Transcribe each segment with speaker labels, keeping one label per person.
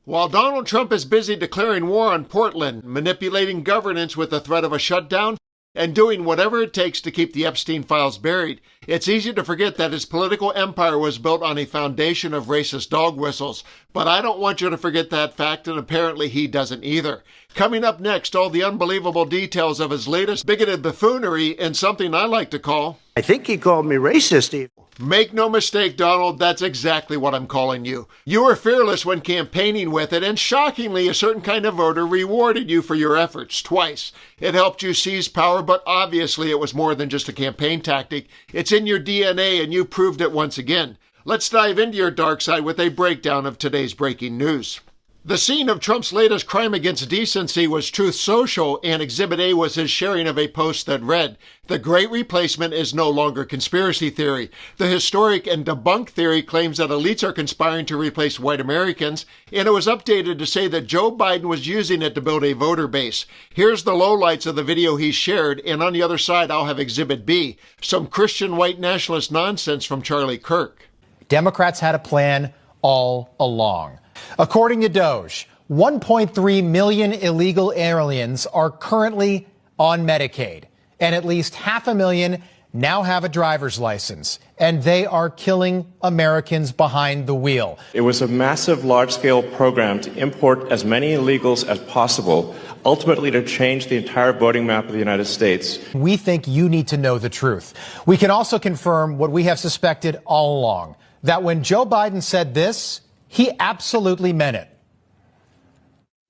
Speaker 1: While Donald Trump is busy declaring war on Portland, manipulating governance with the threat of a shutdown, and doing whatever it takes to keep the Epstein files buried, it's easy to forget that his political empire was built on a foundation of racist dog whistles. But I don't want you to forget that fact, and apparently he doesn't either. Coming up next, all the unbelievable details of his latest bigoted buffoonery in something I like to call...
Speaker 2: I think he called me racist even.
Speaker 1: Make no mistake, Donald, that's exactly what I'm calling you. You were fearless when campaigning with it, and shockingly, a certain kind of voter rewarded you for your efforts twice. It helped you seize power, but obviously it was more than just a campaign tactic. It's in your DNA, and you proved it once again. Let's dive into your dark side with a breakdown of today's breaking news. The scene of Trump's latest crime against decency was Truth Social, and Exhibit A was his sharing of a post that read, "The Great Replacement is no longer conspiracy theory. The historic and debunked theory claims that elites are conspiring to replace white Americans," and it was updated to say that Joe Biden was using it to build a voter base. Here's the lowlights of the video he shared, and on the other side I'll have Exhibit B, some Christian white nationalist nonsense from Charlie Kirk.
Speaker 3: Democrats had a plan all along. According to Doge, 1.3 million illegal aliens are currently on Medicaid, and at least 500,000 now have a driver's license, and they are killing Americans behind the wheel.
Speaker 4: It was a massive, large-scale program to import as many illegals as possible, ultimately to change the entire voting map of the United States.
Speaker 3: We think you need to know the truth. We can also confirm what we have suspected all along, that when Joe Biden said this, he absolutely meant it.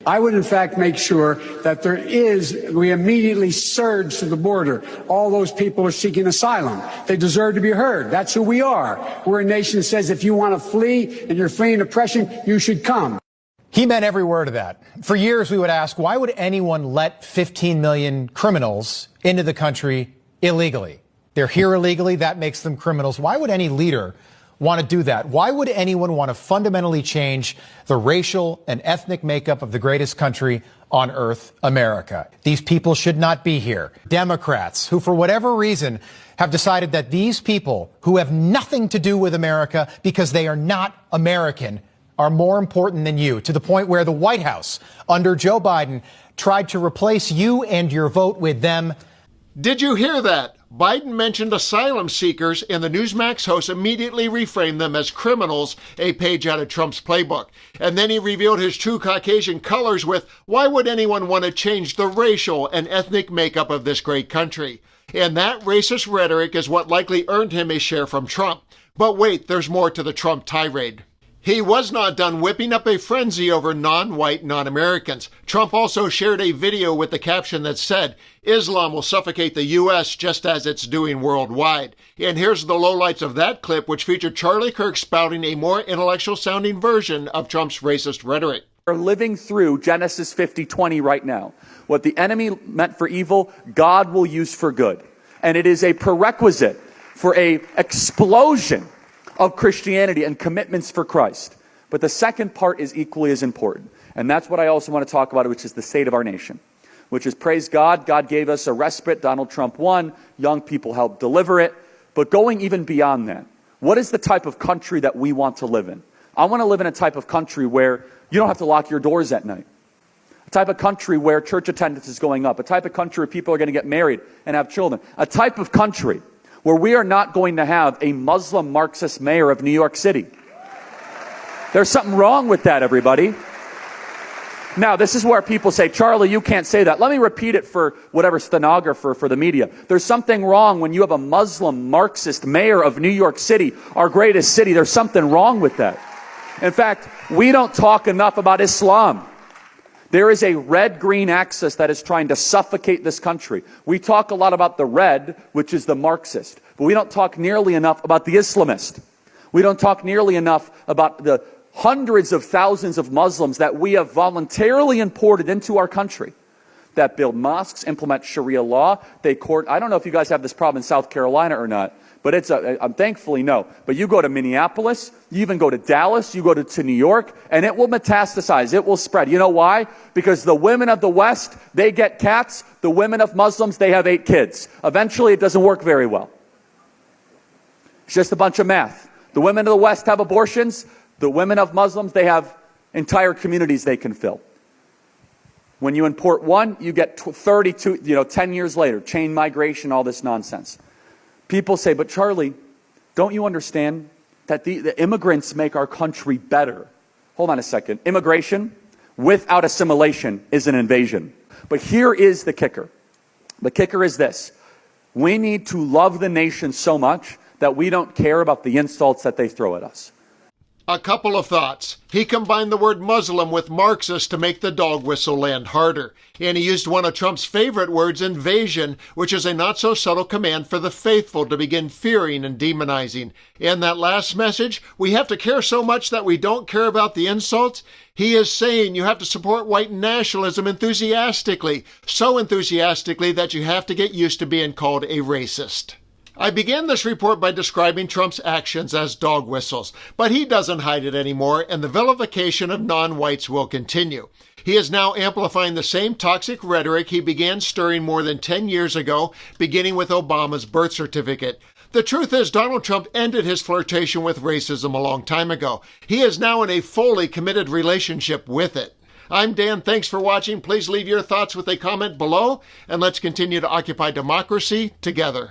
Speaker 5: I would, in fact, make sure that we immediately surge to the border. All those people are seeking asylum. They deserve to be heard. That's who we are. We're a nation that says if you want to flee and you're fleeing oppression, you should come.
Speaker 3: He meant every word of that. For years, we would ask, why would anyone let 15 million criminals into the country illegally? They're here illegally. That makes them criminals. Why would any leader want to do that? Why would anyone want to fundamentally change the racial and ethnic makeup of the greatest country on earth, America? These people should not be here. Democrats, who for whatever reason have decided that these people who have nothing to do with America because they are not American are more important than you, to the point where the White House, under Joe Biden, tried to replace you and your vote with them.
Speaker 1: Did you hear that? Biden mentioned asylum seekers, and the Newsmax host immediately reframed them as criminals, a page out of Trump's playbook. And then he revealed his true Caucasian colors with, why would anyone want to change the racial and ethnic makeup of this great country? And that racist rhetoric is what likely earned him a share from Trump. But wait, there's more to the Trump tirade. He was not done whipping up a frenzy over non-white non-Americans. Trump also shared a video with the caption that said, "Islam will suffocate the U.S. just as it's doing worldwide." And here's the lowlights of that clip, which featured Charlie Kirk spouting a more intellectual-sounding version of Trump's racist rhetoric.
Speaker 6: We're living through Genesis 50:20 right now. What the enemy meant for evil, God will use for good. And it is a prerequisite for a explosion of Christianity and commitments for Christ. But the second part is equally as important. And that's what I also want to talk about, which is the state of our nation. Which is, praise God, God gave us a respite. Donald Trump won. Young people helped deliver it. But going even beyond that, what is the type of country that we want to live in? I want to live in a type of country where you don't have to lock your doors at night. A type of country where church attendance is going up. A type of country where people are going to get married and have children. A type of country where we are not going to have a Muslim Marxist mayor of New York City. There's something wrong with that, everybody. Now, this is where people say, Charlie, you can't say that. Let me repeat it for whatever stenographer for the media. There's something wrong when you have a Muslim Marxist mayor of New York City, our greatest city. There's something wrong with that. In fact, we don't talk enough about Islam. There is a red-green axis that is trying to suffocate this country. We talk a lot about the red, which is the Marxist, but we don't talk nearly enough about the Islamist. We don't talk nearly enough about the hundreds of thousands of Muslims that we have voluntarily imported into our country that build mosques, implement Sharia law. I don't know if you guys have this problem in South Carolina or not, but I'm thankfully no. But you go to Minneapolis, you even go to Dallas, you go to New York, and it will metastasize. It will spread. You know why? Because the women of the West, they get cats. The women of Muslims, they have 8 kids. Eventually, it doesn't work very well. It's just a bunch of math. The women of the West have abortions. The women of Muslims, they have entire communities they can fill. When you import one, you get 32, 10 years later, chain migration, all this nonsense. People say, but Charlie, don't you understand that the immigrants make our country better? Hold on a second. Immigration without assimilation is an invasion. But here is the kicker. The kicker is this. We need to love the nation so much that we don't care about the insults that they throw at us.
Speaker 1: A couple of thoughts. He combined the word Muslim with Marxist to make the dog whistle land harder. And he used one of Trump's favorite words, invasion, which is a not-so-subtle command for the faithful to begin fearing and demonizing. And that last message, we have to care so much that we don't care about the insults. He is saying you have to support white nationalism enthusiastically, so enthusiastically that you have to get used to being called a racist. I began this report by describing Trump's actions as dog whistles, but he doesn't hide it anymore, and the vilification of non-whites will continue. He is now amplifying the same toxic rhetoric he began stirring more than 10 years ago, beginning with Obama's birth certificate. The truth is, Donald Trump ended his flirtation with racism a long time ago. He is now in a fully committed relationship with it. I'm Dan. Thanks for watching. Please leave your thoughts with a comment below, and let's continue to occupy democracy together.